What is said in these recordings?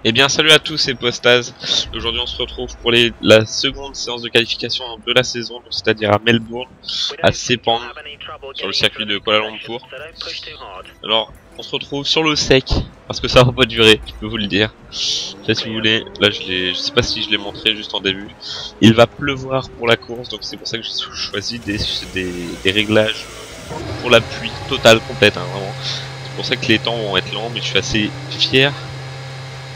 Eh bien salut à tous, c'est Postaz. Aujourd'hui on se retrouve pour la seconde séance de qualification de la saison, c'est-à-dire à Melbourne, à Sepang, sur le circuit de Kuala Lumpur. Alors on se retrouve sur le sec, parce que ça va pas durer, je peux vous le dire. Là, si vous voulez, là je sais pas si je l'ai montré juste en début. Il va pleuvoir pour la course, donc c'est pour ça que j'ai choisi des réglages pour la pluie totale, complète, hein, vraiment. C'est pour ça que les temps vont être lents, mais je suis assez fier.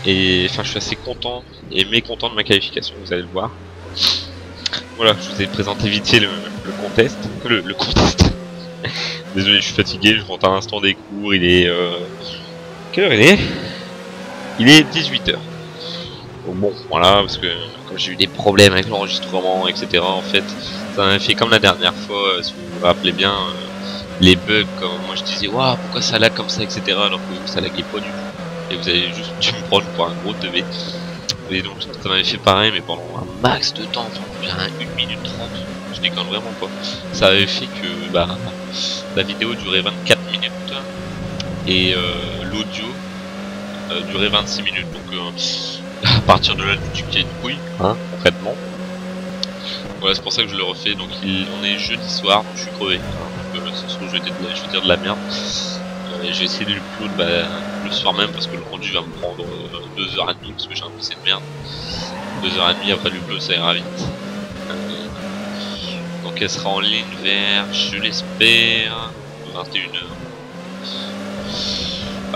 Et enfin, je suis assez content et mécontent de ma qualification, vous allez le voir. Voilà, je vous ai présenté vite fait le contest. Le contest. Désolé, je suis fatigué, je rentre à l'instant des cours, il est... Quelle heure il est? Il est 18 h. Bon, voilà, parce que comme j'ai eu des problèmes avec l'enregistrement, etc. En fait, ça m'a fait comme la dernière fois, si vous vous rappelez bien, les bugs, comme moi je disais, waouh, pourquoi ça lag comme ça, etc. Alors que vous, ça laguait pas du tout. Et vous avez juste dû me prendre pour un gros teubé. Et donc ça m'avait fait pareil, mais pendant un max de temps, bien 1 minute 30, je déconne vraiment pas. Ça avait fait que la vidéo durait 24 minutes et l'audio durait 26 minutes. Donc à partir de là, tu qu'il y a une couille, hein, concrètement. Voilà, c'est pour ça que je le refais. Donc on est jeudi soir, donc je suis crevé. Ce soir, je vais dire de la merde. J'ai essayé de l'upload le soir même parce que le rendu va me prendre 2h30 parce que j'ai un PC de merde. 2h30 après l'upload, ça ira vite. Donc elle sera en ligne vers, je l'espère, 21 h.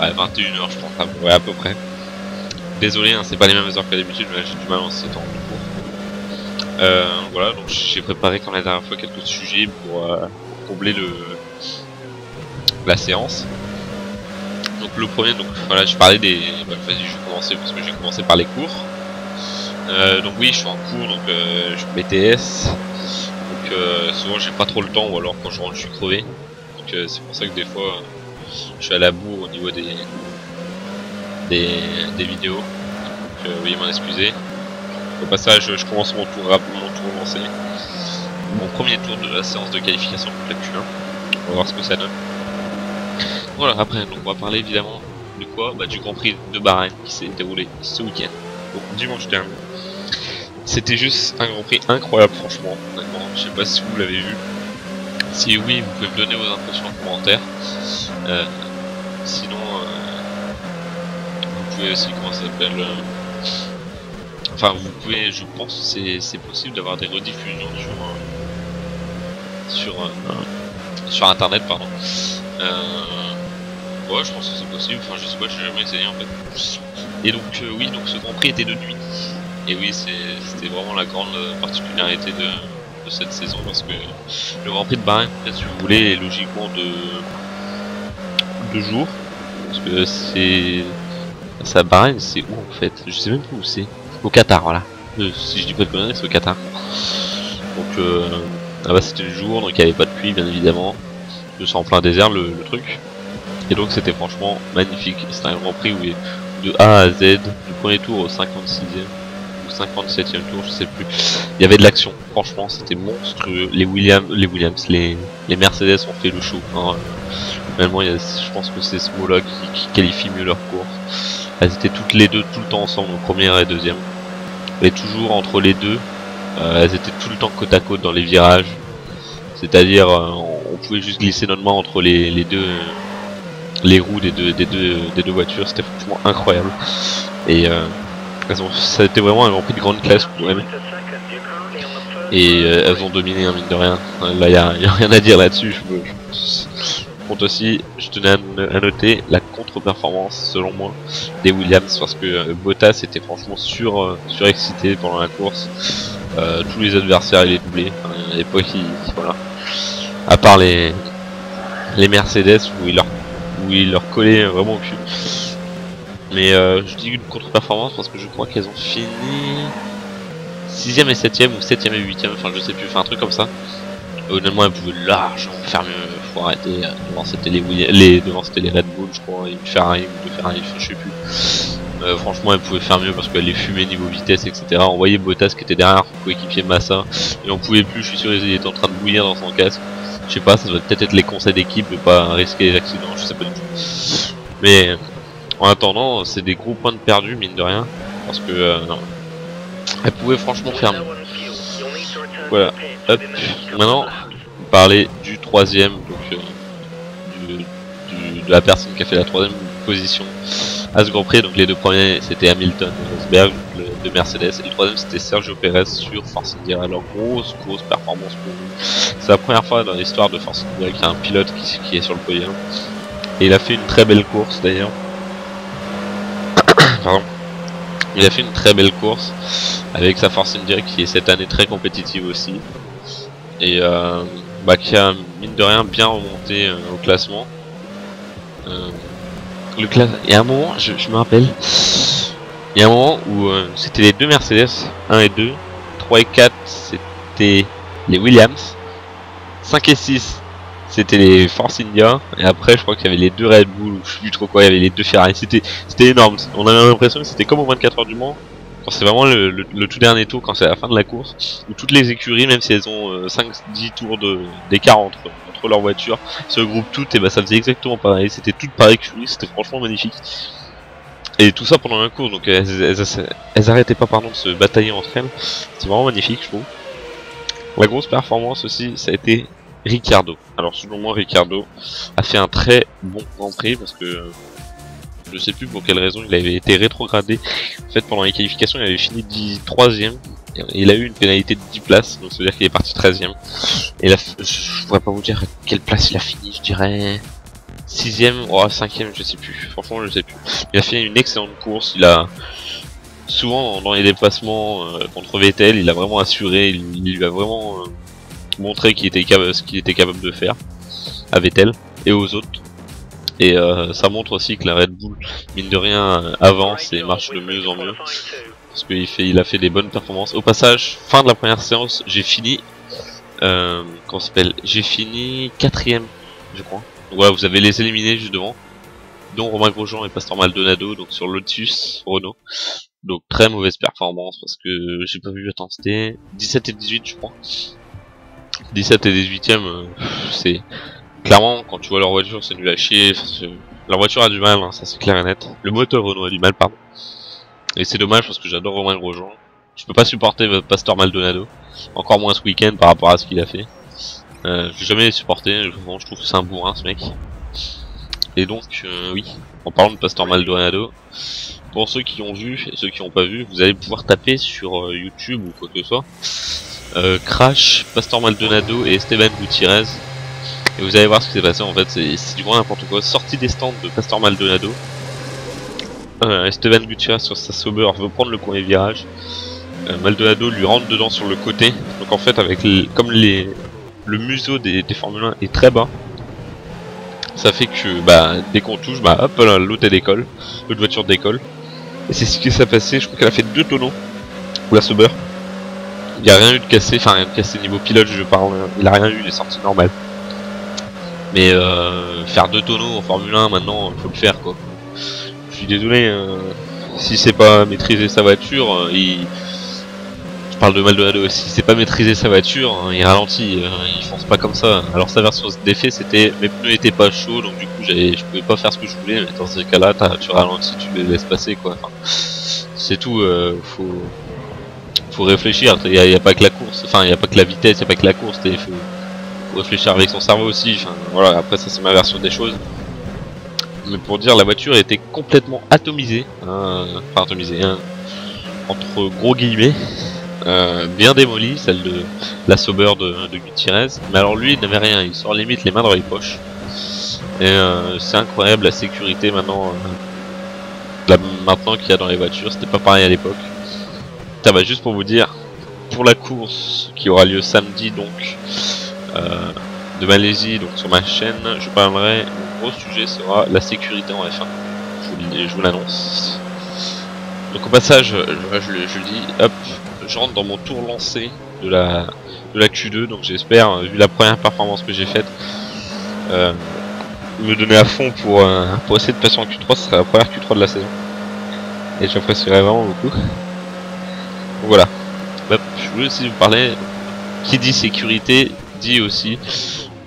Ouais, 21 h je pense, ouais, à peu près. Désolé, hein, c'est pas les mêmes heures que d'habitude, mais là j'ai du mal en ces temps de cours. Voilà, donc j'ai préparé comme la dernière fois quelques sujets pour combler la séance. Donc le premier, donc voilà, je parlais des... vas-y, je vais commencer parce que j'ai commencé par les cours. Donc oui, je suis en cours, donc je suis BTS. Donc souvent j'ai pas trop le temps, ou alors quand je rentre je suis crevé. Donc c'est pour ça que des fois je suis à la bourre au niveau des vidéos. Donc veuillez m'en excuser. Au passage, je commence mon tour lancé. Mon premier tour de la séance de qualification de la Q1. On va voir ce que ça donne. Voilà, après, donc on va parler évidemment de quoi? Du Grand Prix de Bahreïn qui s'est déroulé ce week-end, donc dimanche dernier. C'était juste un Grand Prix incroyable, franchement. Je sais pas si vous l'avez vu. Si oui, vous pouvez me donner vos impressions en commentaire. Sinon, vous pouvez aussi, comment ça s'appelle, enfin, vous pouvez, je pense que c'est possible d'avoir des rediffusions sur internet, pardon. Ouais, je pense que c'est possible, enfin je sais pas, j'ai jamais essayé en fait. Et donc oui, donc ce Grand Prix était de nuit. Et oui, c'était vraiment la grande particularité de cette saison, parce que le Grand Prix de Bahreïn, si vous voulez, est logiquement de jour. Parce que ça, Bahreïn, c'est où en fait? Je sais même pas où c'est. Au Qatar, voilà. Si je dis pas de conneries, c'est au Qatar. Donc là-bas c'était le jour, donc il n'y avait pas de pluie bien évidemment. C'est en plein désert le truc. Et donc c'était franchement magnifique. C'était un Grand Prix où de A à Z, du premier tour au 56e ou 57e tour, je sais plus. Il y avait de l'action. Franchement, c'était monstrueux. Les Williams, les Mercedes ont fait le show. Hein. Finalement, je pense que c'est ce mot-là qui qualifie mieux leur course. Elles étaient toutes les deux tout le temps ensemble, première et deuxième. Et toujours entre les deux, elles étaient tout le temps côte à côte dans les virages. C'est-à-dire, on pouvait juste glisser notre main entre les deux. Les roues des deux voitures, c'était franchement incroyable. Et ça a été vraiment un Grand Prix de grande classe quand même. Et elles ont dominé, hein, mine de rien. Là, y a rien à dire là-dessus. Compte aussi, je tenais à noter la contre-performance, selon moi, des Williams, parce que Bottas était franchement surexcité pendant la course. Tous les adversaires, il est doublé. Enfin, il n'y avait pas qui, voilà. À part les Mercedes où il leur collait vraiment au cul. Mais je dis une contre-performance parce que je crois qu'elles ont fini 6ème et 7ème ou 7ème et 8ème, enfin je sais plus, enfin un truc comme ça. Honnêtement elles pouvaient largement faire mieux, faut arrêter. Devant c'était les Red Bull je crois, et une Ferrari ou deux Ferrari, je sais plus. Franchement elles pouvaient faire mieux parce qu'elles les fumaient niveau vitesse, etc. On voyait Bottas qui était derrière son coéquipier Massa et on pouvait plus, je suis sûr il était en train de bouillir dans son casque. Je sais pas, ça doit peut-être être les conseils d'équipe de pas risquer les accidents, je sais pas du tout. Mais En attendant, c'est des gros points de perdu, mine de rien, parce que elle pouvait franchement faire mieux. Voilà, hop, maintenant, parler du troisième, donc de la personne qui a fait la troisième position à ce Grand Prix. Donc les deux premiers c'était Hamilton et Rosberg de Mercedes, et le troisième c'était Sergio Perez sur Force India. Alors grosse performance pour lui. C'est la première fois dans l'histoire de Force India qu'il y a un pilote qui est sur le podium, et il a fait une très belle course d'ailleurs. Pardon. Il a fait une très belle course avec sa Force India qui est cette année très compétitive aussi, et qui a mine de rien bien remonté au classement. Il y a un moment, je me rappelle, il y a un moment où c'était les deux Mercedes, 1 et 2, 3 et 4 c'était les Williams, 5 et 6 c'était les Force India, et après je crois qu'il y avait les deux Red Bull, ou je sais plus trop quoi, il y avait les deux Ferrari, c'était énorme. On avait l'impression que c'était comme au 24 heures du Mans, quand c'est vraiment le tout dernier tour, quand c'est la fin de la course, où toutes les écuries, même si elles ont 5-10 tours d'écart entre leurs voitures, se regroupent toutes, et bah ça faisait exactement pareil, c'était toutes par écurie, c'était franchement magnifique. Et tout ça pendant la course, donc elles arrêtaient pas de se batailler entre elles, c'est vraiment magnifique je trouve. La grosse performance aussi, ça a été Ricciardo. Alors selon moi, Ricciardo a fait un très bon Grand Prix, parce que je sais plus pour quelle raison il avait été rétrogradé. En fait, pendant les qualifications, il avait fini 3ème. Il a eu une pénalité de 10 places, donc ça veut dire qu'il est parti 13ème. Et là, je pourrais pas vous dire à quelle place il a fini, je dirais 6ème ou 5ème, je sais plus. Franchement, je sais plus. Il a fait une excellente course. Il a souvent dans les déplacements contre Vettel, il a vraiment assuré. Il lui a vraiment montré ce qu'il était capable de faire à Vettel et aux autres. Et ça montre aussi que la Red Bull, mine de rien, avance et marche de mieux en mieux, parce qu'il a fait des bonnes performances. Au passage, fin de la première séance, j'ai fini comment ça s'appelle, j'ai fini 4ème je crois. Donc voilà, vous avez les éliminés juste devant, dont Romain Grosjean et Pastor Maldonado, donc sur Lotus Renault. Donc très mauvaise performance, parce que j'ai pas vu, attends, c'était 17 et 18 je crois. 17 et 18ème, c'est clairement, quand tu vois leur voiture, c'est nul à chier. Leur voiture a du mal, hein, ça c'est clair et net. Le moteur Renault a du mal, pardon. Et c'est dommage, parce que j'adore Romain Grosjean. Je peux pas supporter Pastor Maldonado, encore moins ce week-end par rapport à ce qu'il a fait. Je l'ai jamais supporté, je trouve que c'est un bourrin ce mec. Et donc, oui, en parlant de Pastor Maldonado, pour ceux qui ont vu et ceux qui n'ont pas vu, vous allez pouvoir taper sur YouTube ou quoi que ce soit Crash, Pastor Maldonado et Esteban Gutiérrez. Et vous allez voir ce qui s'est passé. En fait, c'est du grand n'importe quoi. Sortie des stands de Pastor Maldonado, Esteban Gutiérrez sur sa Sauber veut prendre le premier virage. Maldonado lui rentre dedans sur le côté. Donc en fait, avec le museau des Formule 1 est très bas, ça fait que dès qu'on touche, hop là, l'autre décolle, l'autre voiture décolle. Et c'est ce qui s'est passé. Je crois qu'elle a fait 2 tonneaux pour la Sauber. Il n'y a rien eu de cassé, enfin rien de cassé niveau pilote, je parle. Il a rien eu, il est sorti normal. Mais faire 2 tonneaux en Formule 1 maintenant, il faut le faire quoi. Je suis désolé, si c'est pas maîtriser sa voiture, je parle de Maldonado aussi, si c'est pas maîtriser sa voiture, hein, il ralentit, il fonce pas comme ça. Alors sa version d'effet c'était mes pneus étaient pas chauds, donc du coup je pouvais pas faire ce que je voulais, mais dans ces cas là tu ralentis, tu les laisses passer quoi. Enfin, c'est tout, faut réfléchir, il y a pas que la course, enfin il y a pas que la vitesse, il y a pas que la course, faut réfléchir avec son cerveau aussi. Enfin voilà, après ça c'est ma version des choses. Mais pour dire, la voiture était complètement atomisée, enfin atomisée, entre gros guillemets, bien démolie, celle de la Sauber de Gutiérrez. Mais alors lui il n'avait rien, il sort limite les mains dans les poches. Et c'est incroyable la sécurité maintenant, maintenant qu'il y a dans les voitures, c'était pas pareil à l'époque. Ça va, juste pour vous dire, pour la course qui aura lieu samedi donc de Malaisie, donc sur ma chaîne, je parlerai, mon gros sujet sera la sécurité en F1, je vous l'annonce. Donc au passage, je le dis, hop, je rentre dans mon tour lancé de la Q2, donc j'espère, vu la première performance que j'ai faite, me donner à fond pour essayer de passer en Q3, ce sera la première Q3 de la saison. Et j'apprécierais vraiment beaucoup. Donc voilà, hop, je voulais aussi vous parler, qui dit sécurité, dit aussi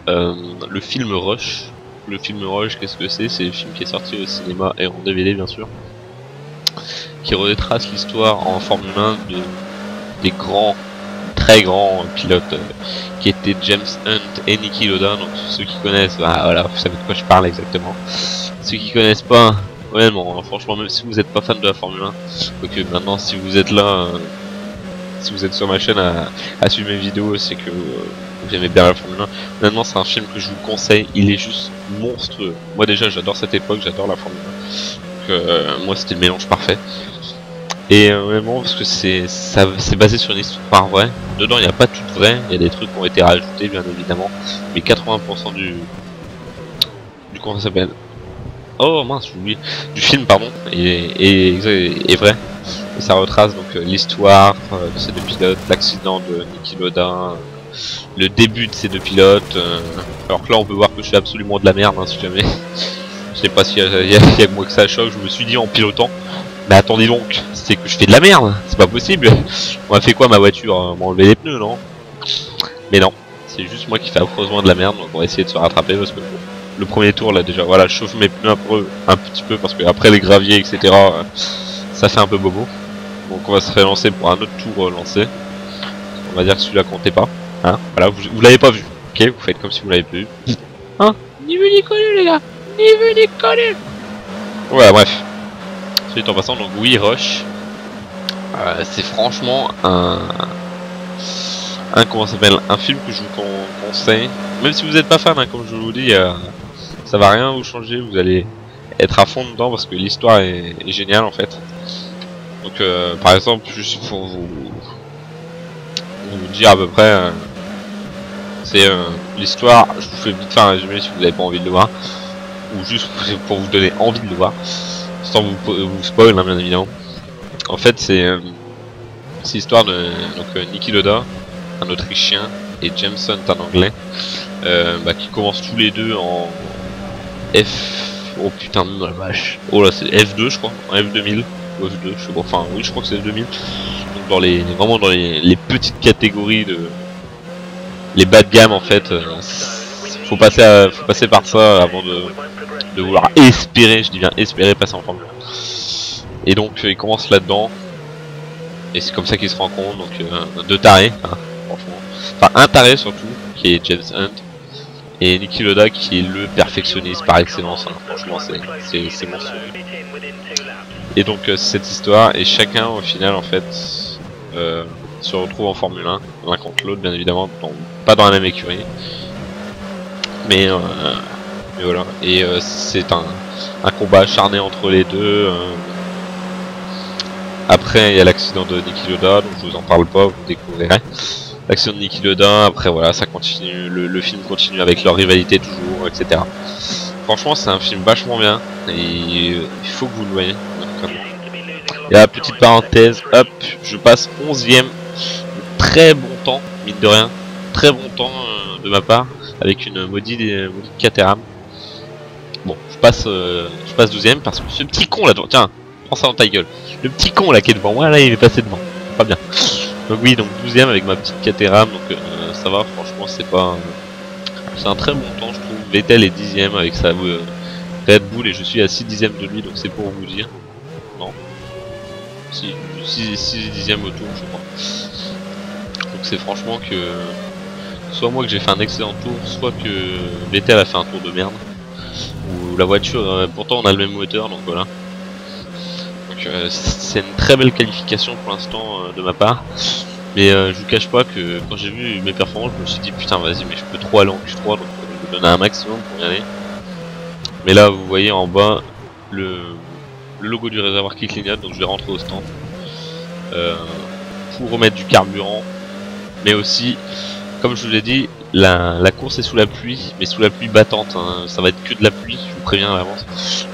le film Rush, le film Rush, qu'est-ce que c'est? C'est le film qui est sorti au cinéma et en DVD bien sûr, qui retrace l'histoire en Formule 1 des grands, très grands pilotes qui étaient James Hunt et Niki Lauda. Donc ceux qui connaissent, bah, voilà, vous savez de quoi je parle exactement. Ceux qui connaissent pas, honnêtement, franchement, même si vous n'êtes pas fan de la Formule 1, quoique maintenant si vous êtes là, si vous êtes sur ma chaîne à suivre mes vidéos, c'est que vous aimez bien la Formule 1. Maintenant c'est un film que je vous conseille, il est juste monstrueux. Moi déjà j'adore cette époque, j'adore la Formule 1. Donc moi c'était le mélange parfait. Et vraiment parce que c'est basé sur une histoire vraie. Dedans il n'y a pas tout vrai, il y a des trucs qui ont été rajoutés bien évidemment, mais 80% du comment ça s'appelle, oh mince j'ai oublié, du film pardon, est vrai. Et ça retrace donc l'histoire de ces deux pilotes, l'accident de Niki Lauda, le début de ces deux pilotes. Alors que là on peut voir que je fais absolument de la merde hein, si jamais. Je sais pas s'il y a que moi que ça choque, je me suis dit en pilotant. Mais attendez donc, c'est que je fais de la merde, c'est pas possible. On m'a fait quoi ma voiture? M'a enlevé les pneus non? Mais non, c'est juste moi qui fais affreusement de la merde, donc on va essayer de se rattraper parce que le premier tour là déjà, voilà, je chauffe mes pneus un petit peu parce que après les graviers etc, ça fait un peu bobo. Donc on va se relancer pour un autre tour lancé. On va dire que celui-là comptait pas. Hein, voilà, vous l'avez pas vu. Ok, vous faites comme si vous l'avez pas vu. Hein? Ni vu ni connu les gars, ni vu ni connu. Ouais bref. Suite en passant, donc oui, Rush, c'est franchement un comment ça s'appelle, un film que je vous conseille. Même si vous n'êtes pas fan, hein, comme je vous dis, ça va rien vous changer. Vous allez être à fond dedans parce que l'histoire est géniale en fait. Donc par exemple, juste pour vous dire à peu près, c'est l'histoire. Je vous fais vite faire un résumé si vous n'avez pas envie de le voir, ou juste pour vous donner envie de le voir. Sans vous spoil hein, bien évidemment. En fait c'est l'histoire de Niki Lauda, un Autrichien, et James Hunt, un Anglais, qui commencent tous les deux en oh putain de la vache, oh là c'est F2 je crois, en F2000 ou F2 je sais pas, enfin oui je crois que c'est F2000. Donc dans vraiment dans les petites catégories de les bas de gamme en fait, faut passer par ça avant de vouloir espérer, je dis bien espérer passer en Formule 1. Et donc il commence là-dedans, et c'est comme ça qu'il se rencontre, donc deux tarés, hein, franchement. Enfin un taré surtout, qui est James Hunt, et Niki Lauda qui est le perfectionniste par excellence, hein, franchement c'est monstrueux. Et donc cette histoire, et chacun au final en fait se retrouve en Formule 1, l'un contre l'autre bien évidemment, pas dans la même écurie. Mais voilà, et c'est un combat acharné entre les deux. Après il y a l'accident de Niki Lauda, donc je vous en parle pas, vous découvrirez. L'accident de Niki Lauda, après voilà, ça continue, le film continue avec leur rivalité toujours, etc. Franchement c'est un film vachement bien, et il faut que vous le voyez. Et la petite parenthèse, hop, je passe 11ème, très bon temps, mine de rien, très bon temps de ma part, avec une maudite Caterham. Bon, je passe 12ème parce que ce petit con là, tiens, prends ça dans ta gueule. Le petit con là qui est devant moi, là il est passé devant, pas bien. Donc oui, donc 12ème avec ma petite Caterham, donc ça va, franchement c'est un très bon temps je trouve. Vettel est 10ème avec sa Red Bull et je suis à 6 dixièmes de lui, donc c'est pour vous dire. Non, 6 dixièmes au tour je crois. Donc c'est franchement que soit moi que j'ai fait un excellent tour, soit que Vettel a fait un tour de merde. Ou la voiture, pourtant on a le même moteur, donc voilà. Donc c'est une très belle qualification pour l'instant de ma part. Mais je vous cache pas que quand j'ai vu mes performances, je me suis dit putain vas-y mais je peux trop aller en Q3, donc je vais donner un maximum pour y aller. Mais là vous voyez en bas le logo du réservoir qui clignote, donc je vais rentrer au stand pour remettre du carburant. Mais aussi, comme je vous l'ai dit, la course est sous la pluie, mais sous la pluie battante, hein. Ça va être que de la pluie, je vous préviens à l'avance.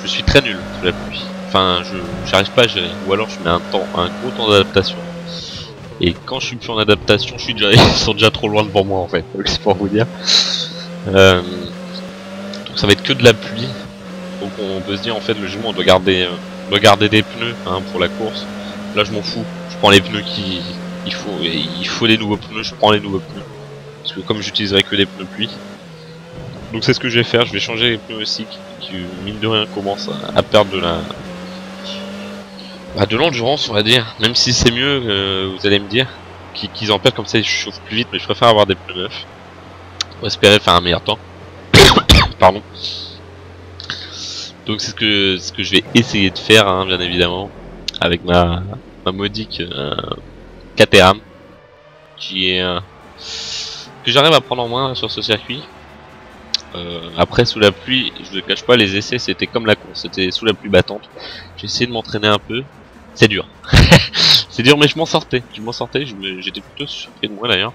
Je suis très nul sous la pluie. Enfin, j'arrive pas à gérer. Ou alors je mets un gros temps d'adaptation. Et quand je suis plus en adaptation, ils sont déjà trop loin devant moi en fait. Donc c'est pour vous dire. Donc ça va être que de la pluie. Donc on peut se dire en fait le jumeau on doit garder des pneus hein, pour la course. Là je m'en fous. Je prends les pneus il faut des nouveaux pneus. Je prends les nouveaux pneus. Parce que comme j'utiliserai que des pneus pluie. Donc c'est ce que je vais faire, je vais changer les pneus aussi qui mine de rien commencent à perdre de la... de l'endurance on va dire, même si c'est mieux, vous allez me dire, qu'ils en perdent comme ça ils chauffent plus vite, mais je préfère avoir des pneus neufs pour espérer faire un meilleur temps. Pardon. Donc c'est ce que je vais essayer de faire, hein, bien évidemment, avec ma modique Caterham, qui est que j'arrive à prendre en main sur ce circuit. Après sous la pluie, je ne cache pas, les essais c'était comme la course, c'était sous la pluie battante. J'ai essayé de m'entraîner un peu, c'est dur. C'est dur mais je m'en sortais, j'étais plutôt surpris de moi d'ailleurs.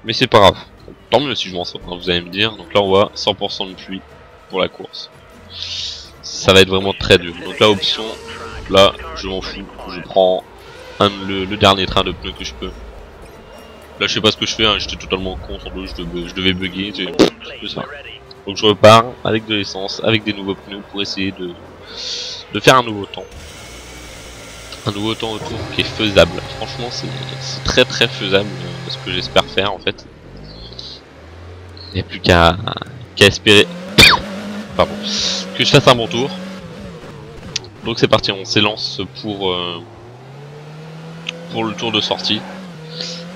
Mais c'est pas grave, tant mieux si je m'en sors, hein, vous allez me dire. Donc là on voit 100% de pluie pour la course. Ça va être vraiment très dur. Donc là option, là je m'en fous, je prends le dernier train de pneus que je peux. Là je sais pas ce que je fais, hein, j'étais totalement con, je devais bugger, c'est ça. Donc je repars avec de l'essence, avec des nouveaux pneus pour essayer de faire un nouveau temps. Un nouveau temps autour qui est faisable. Franchement c'est très faisable, ce que j'espère faire en fait. Il n'y a plus qu'à espérer pardon, que je fasse un bon tour. Donc c'est parti, on s'élance pour le tour de sortie.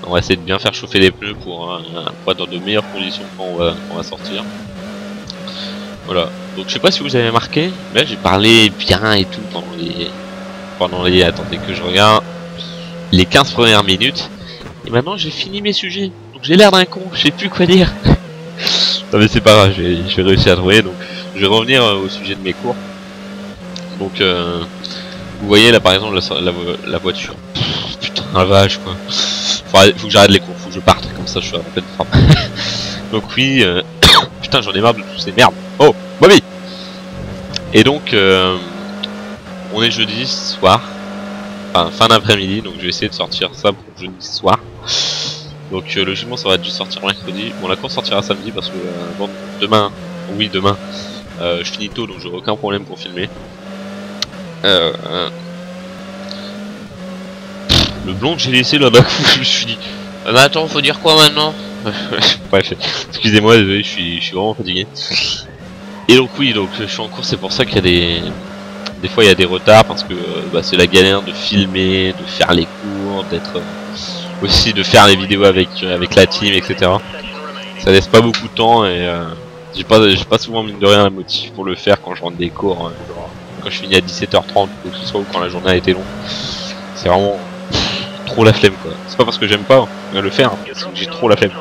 On va essayer de bien faire chauffer les pneus pour être dans de meilleures conditions quand on va sortir. Voilà, donc je sais pas si vous avez marqué, mais là j'ai parlé bien et tout pendant les attendez que je regarde les 15 premières minutes. Et maintenant j'ai fini mes sujets, donc j'ai l'air d'un con, je sais plus quoi dire. Non mais c'est pas grave, je vais réussir à trouver. Donc je vais revenir au sujet de mes cours. Donc vous voyez là par exemple la voiture. Pff, putain la vache quoi. Faut que j'arrête les cours, faut que je parte, comme ça je suis en pleine forme. Donc oui, putain j'en ai marre de tous ces merdes. Oh, Bobby. Et donc on est jeudi soir, enfin fin d'après-midi, donc je vais essayer de sortir ça pour jeudi soir. Donc logiquement ça va dû sortir mercredi. Bon la course sortira samedi parce que bon, demain, je finis tôt donc j'aurai aucun problème pour filmer. Le blond que j'ai laissé là-bas, je me suis dit bah attends, faut dire quoi maintenant? Bref, excusez-moi, désolé, je suis vraiment fatigué. Et donc oui, donc je suis en course, c'est pour ça qu'il y a des fois il y a des retards parce que c'est la galère de filmer, de faire les cours, d'être aussi de faire les vidéos avec la team, etc. Ça laisse pas beaucoup de temps et j'ai pas souvent mine de rien un motif pour le faire quand je rentre des cours, hein, genre, quand je finis à 17h30 ou que ce soit ou quand la journée a été longue. C'est vraiment trop la flemme quoi. C'est pas parce que j'aime pas le faire, hein, c'est que j'ai trop la flemme.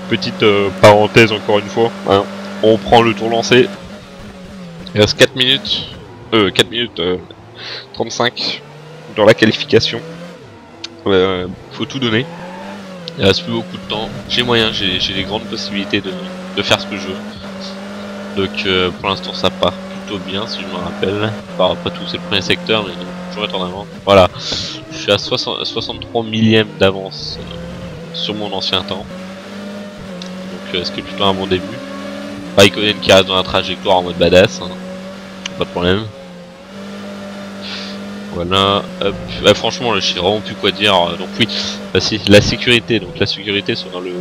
Petite parenthèse encore une fois, hein. On prend le tour lancé. Il reste 4 minutes 35 dans la qualification. Faut tout donner. Il reste plus beaucoup de temps. J'ai moyen, j'ai des grandes possibilités de faire ce que je veux. Donc pour l'instant ça part plutôt bien si je me rappelle. Enfin, après tout c'est le premier secteur mais toujours être en avant. Voilà. Je suis à 63 millièmes d'avance sur mon ancien temps. Donc ce qui est plutôt un bon début. Raikkonen qui reste dans la trajectoire en mode badass, hein. Pas de problème. Voilà, hop. Bah, franchement, là, je sais vraiment plus quoi dire. Donc oui, bah, si, la sécurité. Donc la sécurité sera le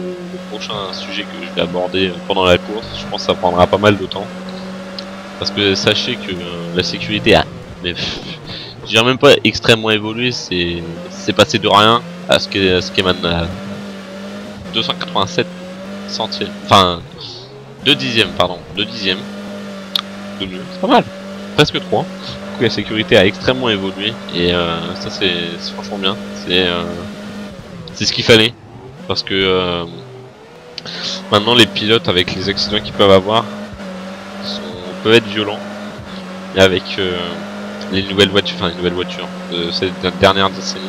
prochain sujet que je vais aborder pendant la course. Je pense que ça prendra pas mal de temps. Parce que sachez que la sécurité a, mais je dirais même pas extrêmement évolué. C'est passé de rien à ce qui est maintenant 287 centièmes. Enfin, 2 dixièmes, pardon. 2 dixièmes. C'est pas mal. Presque 3. Du coup la sécurité a extrêmement évolué et ça c'est franchement bien, c'est ce qu'il fallait parce que maintenant les pilotes avec les accidents qu'ils peuvent avoir peuvent être violents et avec les nouvelles voitures de cette dernière décennie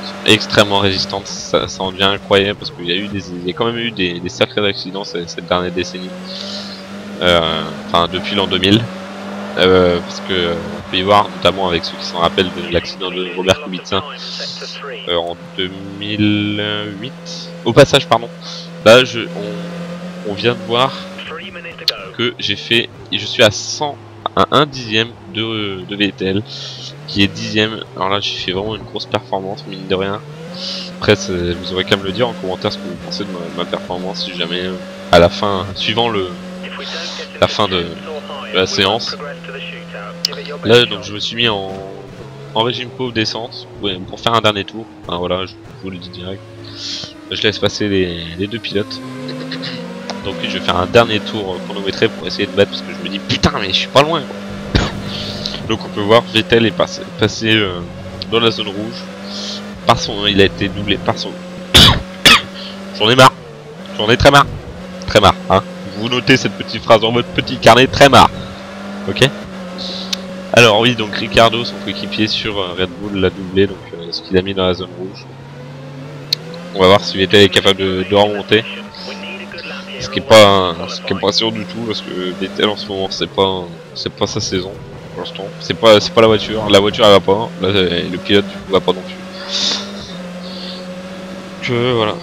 sont extrêmement résistantes, ça en devient incroyable parce qu'il y a quand même eu des sacrés accidents cette dernière décennie, enfin depuis l'an 2000. Parce que on peut y voir notamment avec ceux qui s'en rappellent de l'accident de Robert Kubica en 2008 au passage pardon. Là on vient de voir que je suis à 1 dixième de VTL qui est dixième. Alors là j'ai fait vraiment une grosse performance mine de rien. Après vous aurez qu'à me le dire en commentaire ce que vous pensez de ma performance si jamais à la fin, suivant la fin de la séance. Là donc je me suis mis en régime pauvre d'essence pour faire un dernier tour. Enfin, voilà, je vous le dis direct. Je laisse passer les deux pilotes. Donc oui, je vais faire un dernier tour chronométré pour essayer de battre parce que je me dis putain mais je suis pas loin quoi. Donc on peut voir Vettel est passé dans la zone rouge. Il a été doublé par son. J'en ai marre. J'en ai très marre. Très marre, hein. Vous notez cette petite phrase dans votre petit carnet, très marre. Ok. Alors oui, donc Ricardo, son coéquipier sur Red Bull, l'a doublé, donc ce qu'il a mis dans la zone rouge. On va voir si Vettel est capable de remonter. Ce qui est pas sûr du tout parce que Vettel en ce moment c'est pas sa saison pour l'instant. C'est pas la voiture elle va pas. Là, le pilote du coup va pas non plus. Que voilà.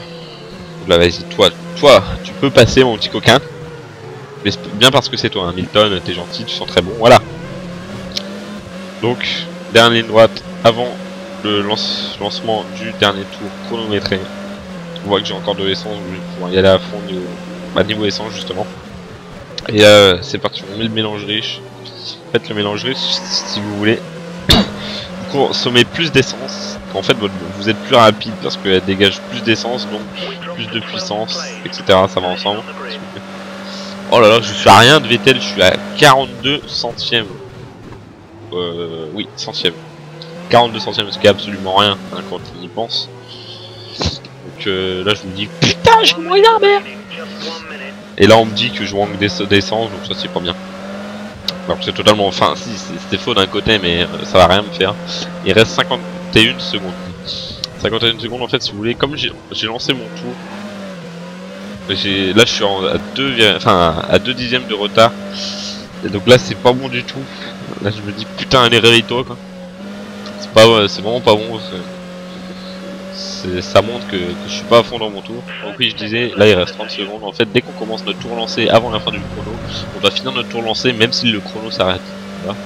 Là vas-y, toi tu peux passer mon petit coquin. Mais bien parce que c'est toi, hein. Hamilton, t'es gentil, tu sens très bon, voilà. Donc, dernière ligne droite avant le lancement du dernier tour chronométré. On voit que j'ai encore de l'essence, je vais pouvoir y aller à fond niveau essence justement. Et c'est parti, on met le mélange riche. En fait le mélange riche, si vous voulez, vous consommez plus d'essence. En fait vous êtes plus rapide parce qu'elle dégage plus d'essence, donc plus de puissance, etc. Ça va ensemble. Oh là là, je suis à rien de Vettel, je suis à 42 centièmes. Oui, centièmes. 42 centièmes, ce qui est absolument rien hein, quand on y pense. Donc là je me dis putain j'ai moyen merde. Et là on me dit que je manque d'essence, donc ça c'est pas bien. Alors c'est totalement, enfin si c'était faux d'un côté mais ça va rien me faire. Il reste 51 secondes. 51 secondes en fait si vous voulez, comme j'ai lancé mon tour. Là je suis à 2 dixièmes de retard. Et donc là c'est pas bon du tout. Là je me dis putain allez réveille-toi quoi. C'est vraiment pas bon. Ça montre que je suis pas à fond dans mon tour. Donc oui je disais, là il reste 30 secondes. En fait dès qu'on commence notre tour lancé avant la fin du chrono, on doit finir notre tour lancé même si le chrono s'arrête. Voilà.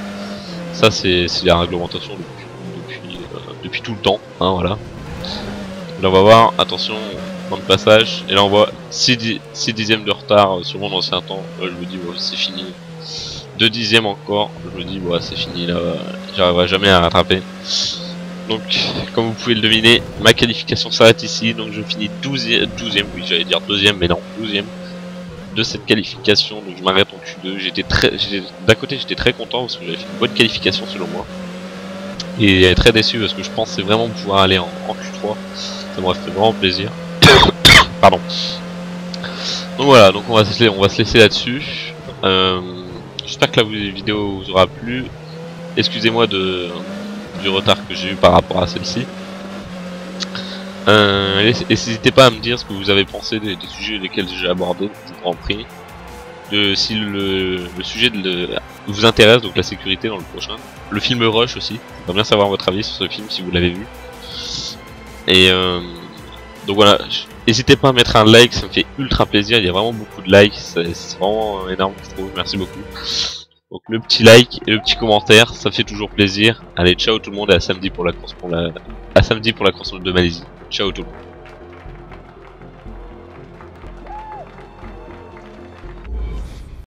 Ça c'est la réglementation depuis tout le temps. Hein, voilà. Là on va voir, attention, temps de passage. Et là on voit 6 dixièmes de retard sur mon ancien temps. Là, je me dis ouais, c'est fini. 2 dixièmes encore. Je me dis ouais c'est fini là, j'arriverai jamais à rattraper. Donc, comme vous pouvez le deviner, ma qualification s'arrête ici, donc je finis 12ème, oui j'allais dire 2ème, mais non, 12ème de cette qualification, donc je m'arrête en Q2, d'un côté j'étais très content parce que j'avais fait une bonne qualification selon moi, et très déçu parce que je pensais vraiment pouvoir aller en Q3, ça m'aurait fait vraiment plaisir, pardon. Donc voilà, donc on va se laisser là-dessus, j'espère que la vidéo vous aura plu, excusez-moi du retard que j'ai eu par rapport à celle-ci. Et n'hésitez pas à me dire ce que vous avez pensé des sujets lesquels j'ai abordé, je vous en prie. Si le sujet vous intéresse, donc la sécurité dans le prochain. Le film Rush aussi, j'aimerais bien savoir votre avis sur ce film si vous l'avez vu. Et donc voilà, n'hésitez pas à mettre un like, ça me fait ultra plaisir, il y a vraiment beaucoup de likes, c'est vraiment énorme je trouve, merci beaucoup. Donc le petit like et le petit commentaire, ça fait toujours plaisir. Allez, ciao tout le monde et à samedi pour la course de Malaisie. Ciao tout le monde.